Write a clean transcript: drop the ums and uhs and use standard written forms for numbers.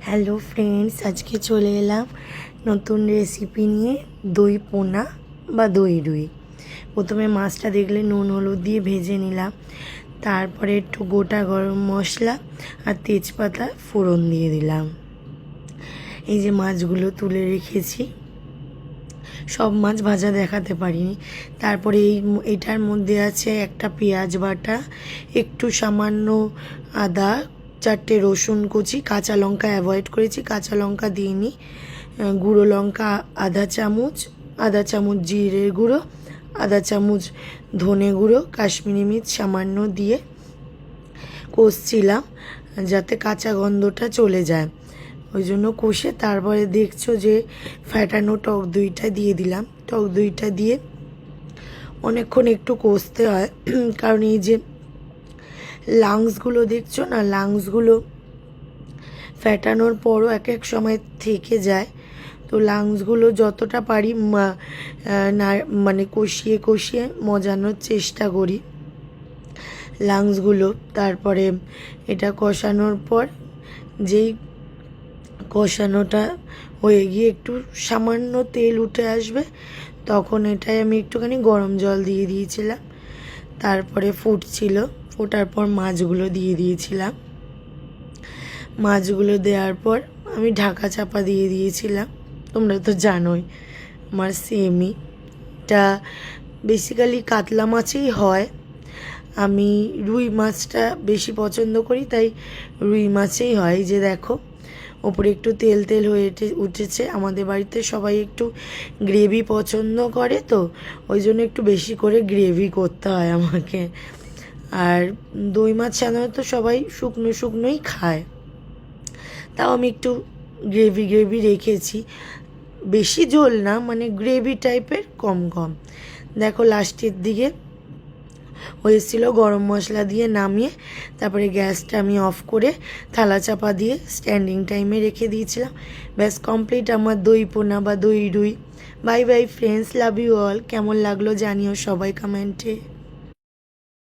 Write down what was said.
Hello friends, আজকে চলে এলাম নতুন রেসিপি নিয়ে। দই পোনা বা দই রুই। প্রথমে মাছটা দেখলে নুন হলুদ দিয়ে ভেজে নিলাম, তারপরে একটু গোটা গরম মশলা আর তেজপাতা ফোড়ন দিয়ে দিলাম। এই যে মাছগুলো তুলে রেখেছি, সব মাছ ভাজা দেখাতে পারিনি। তারপরে এটার মধ্যে আছে একটা পেঁয়াজ বাটা, একটু সামান্য আদা, 4টে রসুন কুচি, কাঁচা লঙ্কা অ্যাভয়েড করেছি, কাঁচা লঙ্কা দিইনি, গুঁড়ো লঙ্কা আধা চামচ জিরের গুঁড়ো, আধা চামচ ধনে গুঁড়ো, কাশ্মীরি মির্চ সামান্য দিয়ে কষছিলাম যাতে কাঁচা গন্ধটা চলে যায়। ওই জন্য কষে তারপরে দেখছো যে ফ্যাটানো টক দইটা দিয়ে দিলাম। টক দইটা দিয়ে অনেকক্ষণ একটু কষতে হয়, কারণ এই যে লাংসগুলো দেখছো না, লাংসগুলো ফ্যাটানোর পরও এক এক সময় থেকে যায়। তো লাংসগুলো যতটা পারি মানে কষিয়ে কষিয়ে মজানোর চেষ্টা করি লাংসগুলো। তারপরে এটা কষানোর পর যেই কষানোটা হয়ে গিয়ে একটু সামান্য তেল উঠে আসবে, তখন এটাই আমি একটুখানি গরম জল দিয়ে দিয়েছিলাম। তারপরে ফোটার পর মাছগুলো দিয়ে দিয়েছিলাম। মাছগুলো দেওয়ার পর আমি ঢাকা চাপা দিয়ে দিয়েছিলাম। তোমরা তো জানোই আমার সেমিটা বেসিক্যালি কাতলা মাছেই হয়। আমি রুই মাছটা বেশি পছন্দ করি, তাই রুই মাছেই হয়। যে দেখো ওপরে একটু তেল তেল হয়ে উঠেছে। আমাদের বাড়িতে সবাই একটু গ্রেভি পছন্দ করে, তো ওই জন্য একটু বেশি করে গ্রেভি করতে হয় আমাকে। আর দই মাছ সাধারণত সবাই শুকনো শুকনোই খায়, তাও আমি একটু গ্রেভি রেখেছি। বেশি ঝোল না, মানে গ্রেভি টাইপের, কম কম। দেখো লাস্টের দিকে হয়েছিল, গরম মশলা দিয়ে নামিয়ে তারপরে গ্যাসটা আমি অফ করে থালা চাপা দিয়ে স্ট্যান্ডিং টাইমে রেখে দিয়েছিলাম। ব্যাস কমপ্লিট আমার দই পোনা বা দই রুই। Bye bye friends, love you all. কেমন লাগলো জানিও সবাই কমেন্টে।